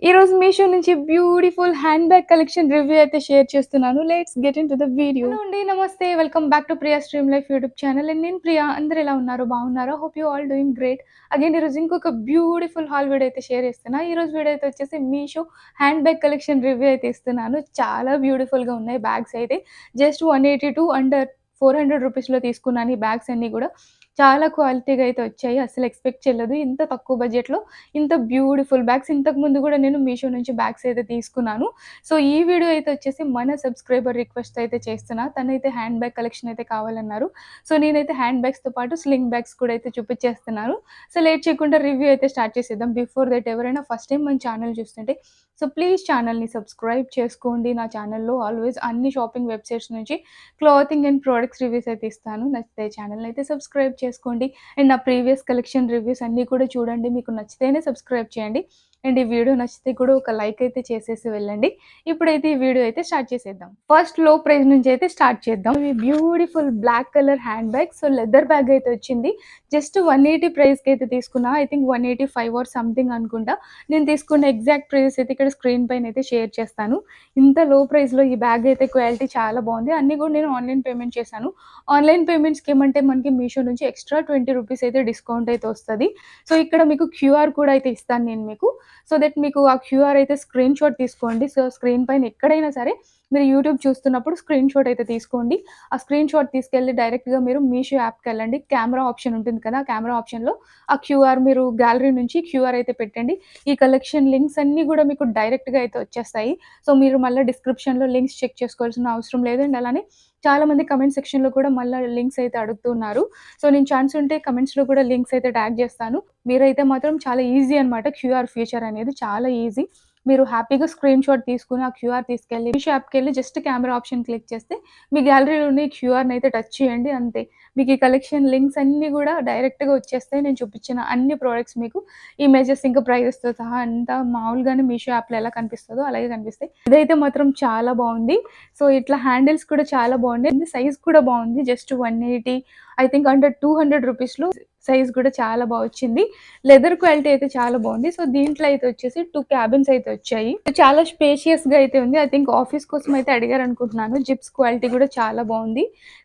ఈరోజు మీషో నుంచి beautiful hand bag collection review అయితే షేర్ చేస్తున్నాను. Let's get into the video. Hello అండి. నమస్తే. Welcome back to Priya stream life YouTube channel. And నేను ప్రియా. అందరూ ఎలా ఉన్నారు? బాగున్నారా? Hope you all doing great. Again ఈరోజు ఇంకొక బ్యూటిఫుల్ హాల్ వీడియో అయితే షేర్ చేస్తున్నా. ఈరోజు వీడియో అయితే వచ్చేసి Meesho hand bag collection review అయితే ఇస్తున్నాను. చాలా బ్యూటిఫుల్‌గా ఉన్నాయి బ్యాగ్స్ అయితే. జస్ట్ 182 అండర్ 400 రూపీస్‌లో తీసుకున్నాను ఈ బ్యాగ్స్ అన్నీ కూడా. చాలా క్వాలిటీగా అయితే వచ్చాయి. అస్సలు ఎక్స్‌పెక్ట్ చేయలేదు. ఇంత తక్కువ బడ్జెట్‌లో ఇంత బ్యూటిఫుల్ బ్యాగ్స్ ఇంతకుముందు కూడా నేను మీషో నుంచి బ్యాగ్స్ అయితే తీసుకున్నాను. సో, ఈ వీడియో అయితే వచ్చేసి మన సబ్స్క్రైబర్ రిక్వెస్ట్ అయితే చేస్తున్నా. తనైతే హ్యాండ్ బ్యాగ్ కలెక్షన్ అయితే కావాలన్నారు. సో, నేనైతే హ్యాండ్ బ్యాగ్స్‌తో పాటు స్లింగ్ బ్యాగ్స్ కూడా అయితే చూపించేస్తున్నాను. సో, లేట్ చేయకుండా రివ్యూ అయితే స్టార్ట్ చేసేద్దాం. బిఫోర్ దట్ ఎవరైనా ఫస్ట్ టైమ్ మన ఛానల్ చూస్తుంటే సో, ప్లీజ్ ఛానల్‌ని సబ్స్క్రైబ్ చేసుకోండి. నా ఛానల్‌లో ఆల్వేస్ అన్ని షాపింగ్ వెబ్‌సైట్స్ నుంచి క్లాతింగ్ అండ్ ప్రొడక్ట్స్ రివ్యూస్ అయితే ఇస్తాను. నచ్చితే ఛానల్‌ని అయితే సబ్స్క్రైబ్ చేసుకోండి. అండ్ నా ప్రీవియస్ కలెక్షన్ రివ్యూస్ అన్నీ కూడా చూడండి. మీకు నచ్చితేనే సబ్స్క్రైబ్ చేయండి. అండ్ ఈ వీడియో నచ్చితే కూడా ఒక లైక్ అయితే చేసేసి వెళ్ళండి. ఇప్పుడైతే ఈ వీడియో అయితే స్టార్ట్ చేసేద్దాం. ఫస్ట్ లో ప్రైస్ నుంచి అయితే స్టార్ట్ చేద్దాం. ఇవి beautiful black colour hand bag. So, leather bag అయితే వచ్చింది. జస్ట్ 180 ప్రైస్‌కి అయితే తీసుకున్నా. ఐ థింక్ 185 ఆర్ సంథింగ్ అనుకుంటా. నేను తీసుకున్న ఎగ్జాక్ట్ ప్రైస్ అయితే ఇక్కడ స్క్రీన్ పైన అయితే షేర్ చేస్తాను. ఇంత లో ప్రైస్‌లో ఈ బ్యాగ్ అయితే క్వాలిటీ చాలా బాగుంది. అన్నీ కూడా నేను ఆన్‌లైన్ పేమెంట్ చేశాను. ఆన్‌లైన్ పేమెంట్స్‌కి ఏమంటే మనకి మీషో నుంచి ఎక్స్‌ట్రా 20 రూపీస్ అయితే డిస్కౌంట్ అయితే వస్తది. సో, ఇక్కడ మీకు క్యూఆర్ కోడ్ అయితే ఇస్తాను నేను మీకు. సో దట్ మీకు ఆ క్యూఆర్ అయితే స్క్రీన్ షాట్ తీసుకోండి. సో, స్క్రీన్ పైన ఎక్కడైనా సరే మీరు యూట్యూబ్ చూస్తున్నప్పుడు స్క్రీన్ షాట్ అయితే తీసుకోండి. ఆ స్క్రీన్ షాట్ తీసుకెళ్ళి డైరెక్ట్‌గా మీరు మీషో యాప్‌కెళ్ళండి. కెమెరా ఆప్షన్ ఉంటుంది కదా! కెమెరా ఆప్షన్‌లో ఆ క్యూఆర్ మీరు గ్యాలరీ నుంచి క్యూఆర్ అయితే పెట్టండి. ఈ కలెక్షన్ లింక్స్ అన్నీ కూడా మీకు డైరెక్ట్‌గా అయితే వచ్చేస్తాయి. సో, మీరు మళ్ళా డిస్క్రిప్షన్‌లో లింక్స్ చెక్ చేసుకోవాల్సిన అవసరం లేదు. అండ్ అలానే చాలామంది కమెంట్ సెక్షన్‌లో కూడా మళ్ళా లింక్స్ అయితే అడుగుతున్నారు. సో, నేను ఛాన్స్ ఉంటే కమెంట్స్‌లో కూడా లింక్స్ అయితే ట్యాగ్ చేస్తాను. మీరైతే మాత్రం చాలా ఈజీ అనమాట. క్యూఆర్ ఫీచర్ అనేది చాలా ఈజీ. మీరు హ్యాపీగా స్క్రీన్ షాట్ తీసుకొని, ఆ క్యూఆర్ తీసుకెళ్ళి మీషో యాప్‌కెళ్ళి జస్ట్ కెమెరా ఆప్షన్ క్లిక్ చేస్తే, మీ గ్యాలరీలోని క్యూఆర్‌ని అయితే టచ్ చేయండి అంతే. మీకు ఈ కలెక్షన్ లింక్స్ అన్నీ గూడా డైరెక్ట్‌గా వచ్చేస్తాయి. నేను చూపించిన అన్ని ప్రొడక్ట్స్ మీకు ఇమేజెస్ ఇంకా ప్రైజెస్‌తో సహా అంతా మామూలుగానే మీషో యాప్‌లో ఎలా కనిపిస్తదో అలాగే కనిపిస్తాయి. ఇదైతే మాత్రం చాలా బావుంది. సో, ఇట్లా హ్యాండిల్స్ కూడా చాలా బాగున్నాయి. సైజ్ కూడా బావుంది. జస్ట్ 180 ఐ థింక్ అండర్ 200 రూపీస్‌లో సైజ్ కూడా చాలా వచ్చింది. లెదర్ క్వాలిటీ అయితే చాలా బాగుంది. సో, దీంట్లో అయితే వచ్చేసి 2 క్యాబిన్స్ అయితే వచ్చాయి. చాలా స్పేషియస్‌గా అయితే ఉంది. ఐ థింక్ ఆఫీస్ కోసం అయితే అడిగారనుకుంటున్నాను. జిప్స్ క్వాలిటీ కూడా చాలా బాగుంది.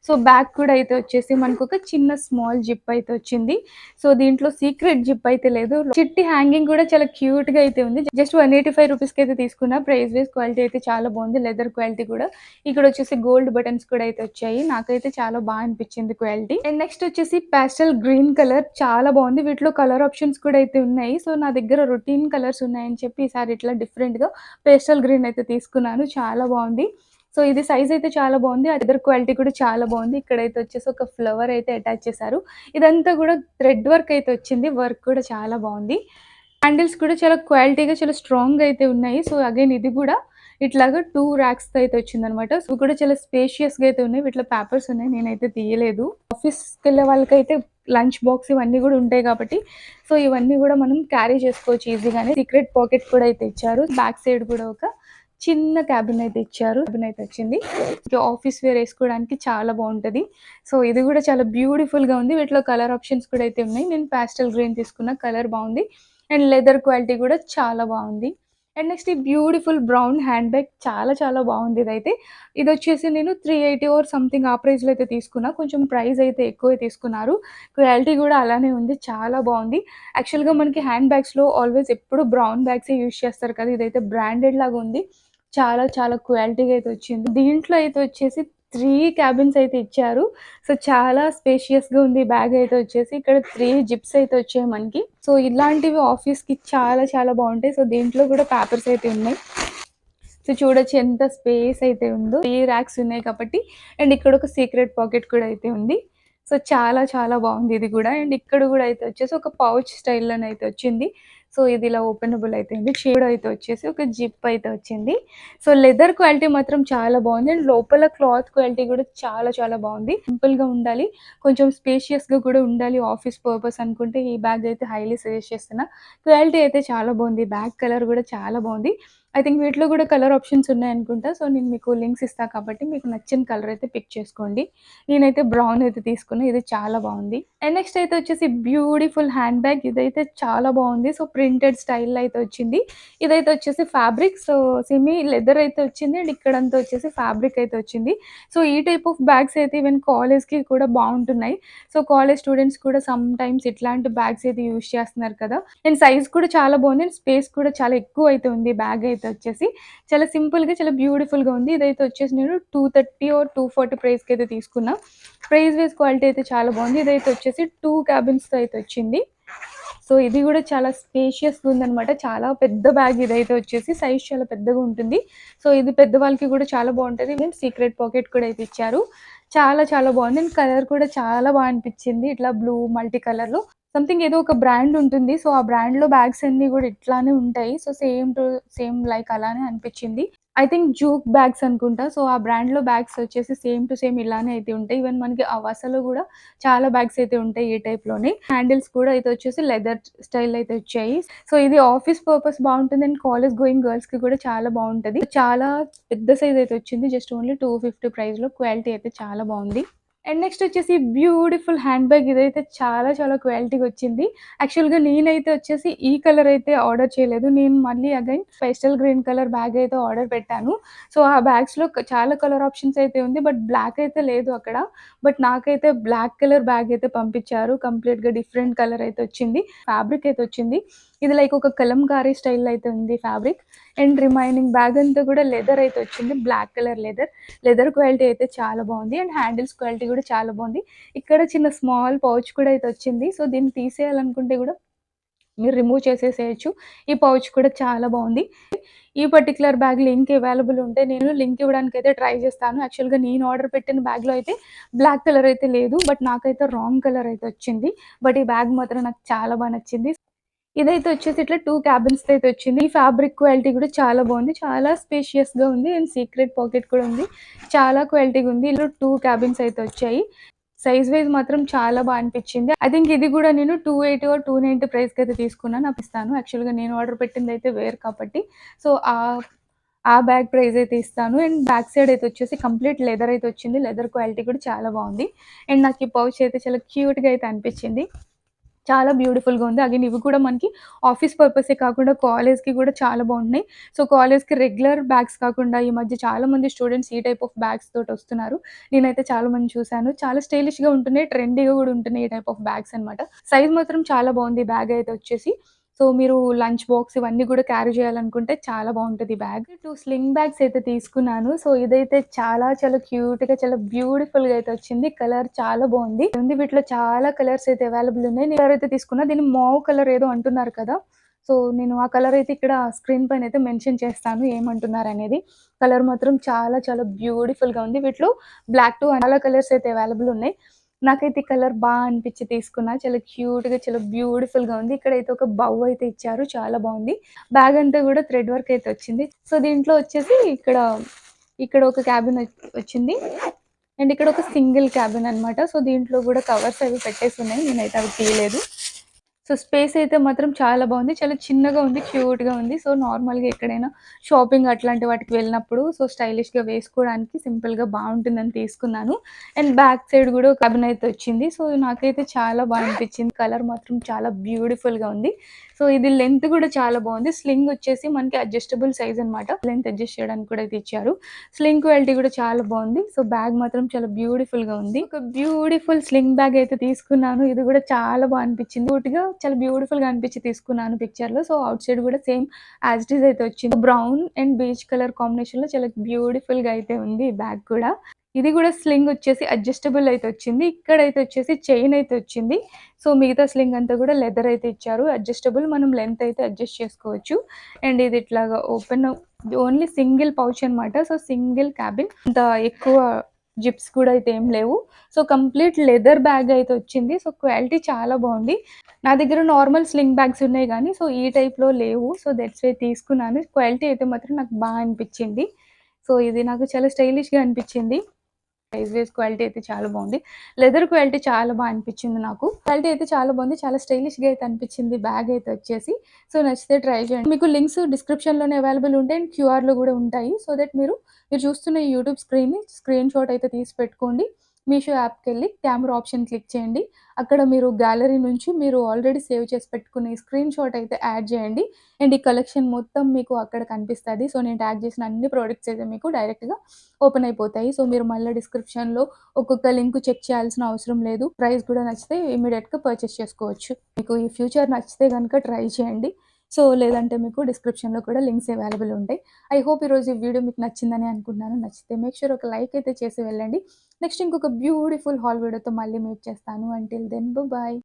సో, బ్యాక్ కూడా అయితే వచ్చేసి మనకొక చిన్న స్మాల్ జిప్ అయితే వచ్చింది. సో, దీంట్లో సీక్రెట్ జిప్ అయితే లేదు. చిట్టి హ్యాంగింగ్ కూడా చాలా క్యూట్‌గా అయితే ఉంది. జస్ట్ 185 రూపీస్‌కి అయితే తీసుకున్నా. ప్రైస్ వైస్ క్వాలిటీ అయితే చాలా బాగుంది. లెదర్ క్వాలిటీ కూడా. ఇక్కడ వచ్చేసి గోల్డ్ బటన్స్ కూడా అయితే వచ్చాయి. నాకైతే చాలా అనిపించింది క్వాలిటీ. అండ్ నెక్స్ట్ వచ్చేసి పాస్టల్ గ్రీన్ కలర్ చాలా బాగుంది. వీటిలో కలర్ ఆప్షన్స్ కూడా అయితే ఉన్నాయి. సో, నా దగ్గర రొటీన్ కలర్స్ ఉన్నాయని చెప్పి ఈసారి ఇట్లా డిఫరెంట్‌గా పేస్టల్ గ్రీన్ అయితే తీసుకున్నాను. చాలా బాగుంది. సో, ఇది సైజ్ అయితే చాలా బాగుంది. లెదర్ క్వాలిటీ కూడా చాలా బాగుంది. ఇక్కడైతే వచ్చేసి ఒక ఫ్లవర్ అయితే అటాచ్ చేశారు. ఇదంతా కూడా థ్రెడ్ వర్క్ అయితే వచ్చింది. వర్క్ కూడా చాలా బాగుంది. హ్యాండిల్స్ కూడా చాలా క్వాలిటీగా చాలా స్ట్రాంగ్‌గా అయితే ఉన్నాయి. సో, అగైన్ ఇది కూడా ఇట్లాగా 2 ర్యాక్స్‌తో అయితే వచ్చిందనమాట. సో, ఇవి కూడా చాలా స్పేషియస్‌గా అయితే ఉన్నాయి. వీటిలో పేపర్స్ ఉన్నాయి. నేనైతే తీయలేదు. ఆఫీస్‌కెళ్ళే వాళ్ళకైతే లంచ్ బాక్స్ ఇవన్నీ కూడా ఉంటాయి కాబట్టి, సో, ఇవన్నీ కూడా మనం క్యారీ చేసుకోవచ్చు ఈజీగానే. సీక్రెట్ పాకెట్ కూడా అయితే ఇచ్చారు. బ్యాక్ సైడ్ కూడా ఒక చిన్న క్యాబిన్ అయితే ఇచ్చారు. క్యాబిన్ అయితే వచ్చింది. ఆఫీస్ వేర్ ఏసుకోవడానికి చాలా బాగుంటది. సో, ఇది కూడా చాలా బ్యూటిఫుల్‌గా ఉంది. వీటిలో కలర్ ఆప్షన్స్ కూడా అయితే ఉన్నాయి. నేను పాస్టల్ గ్రీన్ తీసుకున్న. కలర్ బాగుంది. అండ్ లెదర్ క్వాలిటీ కూడా చాలా బాగుంది. అండ్ నెక్స్ట్ ఈ బ్యూటిఫుల్ బ్రౌన్ హ్యాండ్ బ్యాగ్ చాలా బాగుంది ఇదైతే. ఇదొచ్చేసి నేను 380 ఆర్ సంథింగ్ ఆ ప్రైస్‌లో అయితే తీసుకున్నా. కొంచెం ప్రైస్ అయితే ఎక్కువే తీసుకున్నారు. క్వాలిటీ కూడా అలానే ఉంది. చాలా బాగుంది. యాక్చువల్‌గా మనకి హ్యాండ్ బ్యాగ్స్‌లో ఆల్వేస్ ఎప్పుడు బ్రౌన్ బ్యాగ్సే యూజ్ చేస్తారు కదా! ఇదైతే బ్రాండెడ్ లాగా ఉంది. చాలా క్వాలిటీగా అయితే వచ్చింది. దీంట్లో అయితే వచ్చేసి 3 క్యాబిన్స్ అయితే ఇచ్చారు. సో, చాలా స్పేషియస్‌గా ఉంది బ్యాగ్ అయితే వచ్చేసి. ఇక్కడ 3 జిప్స్ అయితే వచ్చాయి మనకి. సో, ఇలాంటివి ఆఫీస్‌కి చాలా బావుంటాయి. సో, దీంట్లో కూడా పేపర్స్ అయితే ఉన్నాయి. సో, చూడొచ్చు ఎంత స్పేస్ అయితే ఉందో. 3 ర్యాక్స్ ఉన్నాయి కాబట్టి అండ్ ఇక్కడ ఒక సీక్రెట్ పాకెట్ కూడా అయితే ఉంది. సో, చాలా బావుంది ఇది గూడా. అండ్ ఇక్కడ గూడా అయితే వచ్చేసి ఒక పౌచ్ స్టైల్‌లోనైతే వచ్చింది. సో, ఇది ఇలా ఓపెనబుల్ అయితే ఉంది. షేడ్ అయితే వచ్చేసి ఒక జిప్ అయితే వచ్చింది. సో, లెదర్ క్వాలిటీ మాత్రం చాలా బావుంది. అండ్ లోపల క్లాత్ క్వాలిటీ కూడా చాలా బావుంది. సింపుల్‌గా ఉండాలి. కొంచెం స్పేషియస్‌గా కూడా ఉండాలి ఆఫీస్ పర్పస్ అనుకుంటే ఈ బ్యాగ్ అయితే హైలీ సజెస్ట్ చేస్తున్నా. క్వాలిటీ అయితే చాలా బావుంది. బ్యాగ్ కలర్ కూడా చాలా బావుంది. ఐ థింక్ వీటిలో కూడా కలర్ ఆప్షన్స్ ఉన్నాయనుకుంటా. సో, నేను మీకు లింక్స్ ఇస్తా కాబట్టి మీకు నచ్చిన కలర్ అయితే పిక్ చేసుకోండి. నేనైతే బ్రౌన్ అయితే తీసుకున్నా. ఇది చాలా బావుంది. అండ్ నెక్స్ట్ అయితే వచ్చేసి బ్యూటిఫుల్ హ్యాండ్ బ్యాగ్. ఇదైతే చాలా బావుంది. సో, ప్రింటెడ్ స్టైల్‌లో అయితే వచ్చింది. ఇదైతే వచ్చేసి ఫ్యాబ్రిక్. సో, సెమీ లెదర్ అయితే వచ్చింది. అండ్ ఇక్కడంతా వచ్చేసి ఫ్యాబ్రిక్ అయితే వచ్చింది. సో, ఈ టైప్ ఆఫ్ బ్యాగ్స్ అయితే ఈవెన్ కాలేజ్‌కి కూడా బావుంటున్నాయి. సో, కాలేజ్ స్టూడెంట్స్ కూడా సమ్ టైమ్స్ ఇట్లాంటి బ్యాగ్స్ అయితే యూజ్ చేస్తున్నారు కదా! అండ్ సైజ్ కూడా చాలా బావుంది. అండ్ స్పేస్ కూడా చాలా ఎక్కువైతే ఉంది బ్యాగ్ అయితే వచ్చేసి. చాలా సింపుల్‌గా చాలా బ్యూటిఫుల్‌గా ఉంది. ఇదైతే వచ్చేసి నేను 230 ఆర్ 240 ప్రైస్‌కైతే తీసుకున్నా. ప్రైస్ వైస్ క్వాలిటీ అయితే చాలా బావుంది. ఇదైతే వచ్చేసి 2 క్యాబిన్స్‌తో అయితే వచ్చింది. సో, ఇది గూడా చాలా స్పేషియస్‌గా ఉందనమాట. చాలా పెద్ద బ్యాగ్ ఇదైతే వచ్చేసి సైజ్ చాలా పెద్దగా ఉంటుంది. సో, ఇది పెద్దవాళ్ళకి గూడా చాలా బావుంటది. అండ్ సీక్రెట్ పాకెట్ కూడా అయితే ఇచ్చారు. చాలా చాలా బావుంది. అండ్ కలర్ కూడా చాలా అనిపిచ్చింది. ఇట్లా బ్లూ మల్టీ కలర్‌లో. సంథింగ్ ఏదో ఒక బ్రాండ్ ఉంటుంది. సో, ఆ బ్రాండ్‌లో బ్యాగ్స్ అన్నీ గూడా ఇట్లానే ఉంటాయి. సో, సేమ్ లైక్ అలానే అనిపిచ్చింది. ఐ థింక్ జూక్ బ్యాగ్స్ అనుకుంటా. సో, ఆ బ్రాండ్‌లో బ్యాగ్స్ వచ్చేసి సేమ్ టు సేమ్ ఇలానే అయితే ఉంటాయి. ఈవెన్ మనకి అవసాలో గూడా చాలా బ్యాగ్స్ అయితే ఉంటాయి ఈ టైప్‌లోనే. హ్యాండిల్స్ కూడా అయితే వచ్చేసి లెదర్ స్టైల్ అయితే వచ్చాయి. సో, ఇది ఆఫీస్ పర్పస్ బావుంటుంది. అండ్ కాలేజ్ గోయింగ్ గర్ల్స్‌కి కూడా చాలా బావుంటది. చాలా పెద్ద సైజ్ అయితే వచ్చింది. జస్ట్ ఓన్లీ 250 ప్రైస్‌లో క్వాలిటీ అయితే చాలా బావుంది. అండ్ నెక్స్ట్ వచ్చేసి బ్యూటిఫుల్ హ్యాండ్ బ్యాగ్. ఇదైతే చాలా చాలా క్వాలిటీగొచ్చింది. యాక్చువల్‌గా నేనైతే వచ్చేసి ఈ కలర్ అయితే ఆర్డర్ చేయలేదు. నేను మళ్ళీ again pastel green colour bag అయితే ఆర్డర్ పెట్టాను. సో, ఆ బ్యాగ్స్‌లో చాలా కలర్ ఆప్షన్స్ అయితే ఉంది. బట్ బ్లాక్ అయితే లేదు అక్కడ. బట్ నాకైతే బ్లాక్ కలర్ బ్యాగ్ అయితే పంపించారు. కంప్లీట్‌గా డిఫరెంట్ కలర్ అయితే వచ్చింది. ఫ్యాబ్రిక్ అయితే వచ్చింది. ఇది లైక్ ఒక కలంకారీ స్టైల్‌లో అయితే ఉంది ఫ్యాబ్రిక్. అండ్ రిమైనింగ్ బ్యాగ్ అంతా కూడా లెదర్ అయితే వచ్చింది. Black colour leather. Leather quality అయితే చాలా బావుంది. అండ్ హ్యాండిల్స్ క్వాలిటీ కూడా చాలా బావుంది. ఇక్కడ చిన్న స్మాల్ పౌచ్ కూడా అయితే వచ్చింది. సో, దీన్ని తీసేయాలనుకుంటే కూడా మీరు రిమూవ్ చేసేసేయొచ్చు. ఈ పౌచ్ కూడా చాలా బావుంది. ఈ పర్టిక్యులర్ బ్యాగ్ లింక్ అవైలబుల్ ఉంటే నేను లింక్ ఇవ్వడానికైతే ట్రై చేస్తాను. యాక్చువల్‌గా నేను ఆర్డర్ పెట్టిన బ్యాగ్‌లో అయితే బ్లాక్ కలర్ అయితే లేదు. బట్ నాకైతే రాంగ్ కలర్ అయితే వచ్చింది. బట్ ఈ బ్యాగ్ మాత్రం నాకు చాలా నచ్చింది. ఇదైతే వచ్చేసి ఇట్లా 2 క్యాబిన్స్‌తో అయితే వచ్చింది. ఈ ఫ్యాబ్రిక్ క్వాలిటీ కూడా చాలా బావుంది. చాలా స్పేషియస్‌గా ఉంది. అండ్ సీక్రెట్ పాకెట్ కూడా ఉంది. చాలా క్వాలిటీగా ఉంది. ఇందులో 2 క్యాబిన్స్ అయితే వచ్చాయి. సైజ్ వైస్ మాత్రం చాలా అనిపిచ్చింది. ఐ థింక్ ఇది గూడా నేను 280 ఆర్ 290 ప్రైస్‌కైతే తీసుకున్నాను. ఇస్తాను. యాక్చువల్‌గా నేను ఆర్డర్ పెట్టిందయితే వేరు కాబట్టి. సో, ఆ బ్యాగ్ ప్రైస్ అయితే ఇస్తాను. అండ్ బ్యాక్ సైడ్ అయితే వచ్చేసి కంప్లీట్ లెదర్ అయితే వచ్చింది. లెదర్ క్వాలిటీ కూడా చాలా బావుంది. అండ్ నాకు ఈ పౌచ్ అయితే చాలా క్యూట్‌గా అయితే అనిపిచ్చింది. చాలా బ్యూటిఫుల్‌గా ఉంది. అగైన్ ఇవి కూడా మనకి ఆఫీస్ పర్పసే కాకుండా కాలేజ్‌కి కూడా చాలా బాగున్నాయి. సో, కాలేజ్‌కి రెగ్యులర్ బ్యాగ్స్ కాకుండా ఈ మధ్య చాలా మంది స్టూడెంట్స్ ఈ టైప్ ఆఫ్ బ్యాగ్స్ తోటొస్తున్నారు. నేనైతే చాలా మందిని చూసాను. చాలా స్టైలిష్‌గా ఉంటున్నాయి. ట్రెండీగా కూడా ఉంటున్నాయి ఈ టైప్ ఆఫ్ బ్యాగ్స్ అనమాట. సైజ్ మాత్రం చాలా బాగుంది ఈ బ్యాగ్ అయితే వచ్చేసి. సో, మీరు లంచ్ బాక్స్ ఇవన్నీ కూడా క్యారీ చేయాలనుకుంటే చాలా బాగుంటది ఈ బ్యాగ్. 2 స్లింగ్ బ్యాగ్స్ అయితే తీసుకున్నాను. సో, ఇదైతే చాలా చాలా క్యూట్‌గా చాలా బ్యూటిఫుల్‌గా అయితే వచ్చింది. కలర్ చాలా బాగుంది. వీటిలో చాలా కలర్స్ అయితే అవైలబుల్ ఉన్నాయి. నేను కలర్ అయితే తీసుకున్నా. దీన్ని మావ్ కలర్ ఏదో అంటున్నారు కదా! సో, నేను ఆ కలర్ అయితే ఇక్కడ స్క్రీన్ పైన అయితే మెన్షన్ చేస్తాను ఏమంటున్నారనేది. కలర్ మాత్రం చాలా చాలా బ్యూటిఫుల్‌గా ఉంది. వీటిలో బ్లాక్ టు చాలా కలర్స్ అయితే అవైలబుల్ ఉన్నాయి. నాకైతే ఈ కలర్ అనిపిచ్చి తీసుకున్నా. చాలా క్యూట్‌గా, చాలా బ్యూటిఫుల్‌గా ఉంది. ఇక్కడైతే ఒక బౌ అయితే ఇచ్చారు. చాలా బావుంది. బ్యాగ్ అంతా గూడా థ్రెడ్ వర్క్ అయితే వచ్చింది. సో, దీంట్లో వచ్చేసి ఇక్కడ ఒక క్యాబిన్ వచ్చింది. అండ్ ఇక్కడ ఒక సింగిల్ క్యాబిన్ అనమాట. సో, దీంట్లో గూడా కవర్స్ అవి పెట్టేసున్నాయి. నేనైతే అవి తీయలేదు. సో, స్పేస్ అయితే మాత్రం చాలా బావుంది. చాలా చిన్నగా ఉంది. క్యూట్‌గా ఉంది. సో, నార్మల్‌గా ఎక్కడైనా షాపింగ్ అట్లాంటి వాటికి వెళ్ళినప్పుడు సో, స్టైలిష్‌గా వేసుకోవడానికి సింపుల్‌గా బావుంటుందని తీసుకున్నాను. అండ్ బ్యాక్ సైడ్ గూడా ఒక కర్టెన్ అయితే వచ్చింది. సో, నాకైతే చాలా అనిపించింది. కలర్ మాత్రం చాలా బ్యూటిఫుల్‌గా ఉంది. సో, ఇది లెంత్ గూడా చాలా బావుంది. స్లింగ్ వచ్చేసి మనకి అడ్జస్టబుల్ సైజ్ అనమాట. లెంత్ అడ్జస్ట్ చేయడానికి కూడా అయితే ఇచ్చారు. స్లింగ్ క్వాలిటీ గూడా చాలా బావుంది. సో, బ్యాగ్ మాత్రం చాలా బ్యూటిఫుల్‌గా ఉంది. ఒక బ్యూటిఫుల్ స్లింగ్ బ్యాగ్ అయితే తీసుకున్నాను. ఇది గూడా చాలా అనిపించింది. క్యూట్‌గా చాలా బ్యూటిఫుల్‌గా అనిపించి తీసుకున్నాను పిక్చర్‌లో. సో, ఔట్ సైడ్ గూడా సేమ్ యాజ్ ఇట్ ఈజ్ అయితే వచ్చింది. బ్రౌన్ అండ్ బీచ్ కలర్ కాంబినేషన్‌లో చాలా బ్యూటిఫుల్‌గా అయితే ఉంది ఈ బ్యాగ్ కూడా. ఇది గూడా స్లింగ్ వచ్చేసి అడ్జస్టబుల్ అయితే వచ్చింది. ఇక్కడైతే వచ్చేసి చైన్ అయితే వచ్చింది. సో, మిగతా స్లింగ్ అంతా గూడా లెదర్ అయితే ఇచ్చారు. అడ్జస్టబుల్ మనం లెంత్ అయితే అడ్జస్ట్ చేసుకోవచ్చు. అండ్ ఇది ఇట్లాగా ఓపెన్ ఓన్లీ సింగిల్ పౌచ్ అనమాట. So, single cabin. అంత ఎక్కువ జిప్స్ కూడా అయితే ఏం లేవు. సో, కంప్లీట్ లెదర్ బ్యాగ్ అయితే వచ్చింది. సో, క్వాలిటీ చాలా బావుంది. నా దగ్గర నార్మల్ స్లింగ్ బ్యాగ్స్ ఉన్నాయి గానీ, సో, ఈ టైప్‌లో లేవు. సో, దట్స్ వై తీసుకున్నాను. క్వాలిటీ అయితే మాత్రం నాకు అనిపిచ్చింది. సో, ఇది నాకు చాలా స్టైలిష్‌గా అనిపిచ్చింది. సైజ్ వైస్ క్వాలిటీ అయితే చాలా బావుంది. లెదర్ క్వాలిటీ చాలా అనిపిచ్చింది నాకు. క్వాలిటీ అయితే చాలా బావుంది. చాలా స్టైలిష్‌గా అయితే అనిపిచ్చింది బ్యాగ్ అయితే వచ్చేసి. సో, నచ్చితే ట్రై చేయండి. మీకు లింక్స్ డిస్క్రిప్షన్‌లోనే అవైలబుల్ ఉంటాయి. అండ్ క్యూఆర్‌లో గూడా ఉంటాయి. సో దట్ మీరు చూస్తున్న ఈ యూట్యూబ్ స్క్రీన్ షాట్ అయితే తీసి పెట్టుకోండి. మీషో యాప్‌కెళ్ళి కెమెరా ఆప్షన్ క్లిక్ చేయండి. అక్కడ మీరు గ్యాలరీ నుంచి మీరు ఆల్రెడీ సేవ్ చేసి పెట్టుకున్న ఈ స్క్రీన్‌షాట్ అయితే యాడ్ చేయండి. అండ్ ఈ కలెక్షన్ మొత్తం మీకు అక్కడ కనిపిస్తది. సో, నేను ట్యాగ్ చేసిన అన్ని ప్రొడక్ట్స్ అయితే మీకు డైరెక్ట్‌గా ఓపెన్ అయిపోతాయి. సో, మీరు మళ్ళా డిస్క్రిప్షన్‌లో ఒక్కొక్క లింక్ చెక్ చేయాల్సిన అవసరం లేదు. ప్రైస్ కూడా నచ్చితే ఇమ్మీడియేట్‌గా పర్చేస్ చేసుకోవచ్చు. మీకు ఈ ఫ్యూచర్ నచ్చితే గనుక ట్రై చేయండి. సో, లేదంటే మీకు డిస్క్రిప్షన్‌లో కూడా లింక్స్ అవైలబుల్ ఉంటాయి. ఐ హోప్ ఈరోజు ఈ వీడియో మీకు నచ్చిందని అనుకుంటున్నాను. నచ్చితే మేక్ ష్యూర్ ఒక లైక్ అయితే చేసి వెళ్ళండి. నెక్స్ట్ ఇంకొక బ్యూటిఫుల్ హాల్ వీడియోతో మళ్ళీ మీట్ చేస్తాను. Until then bye.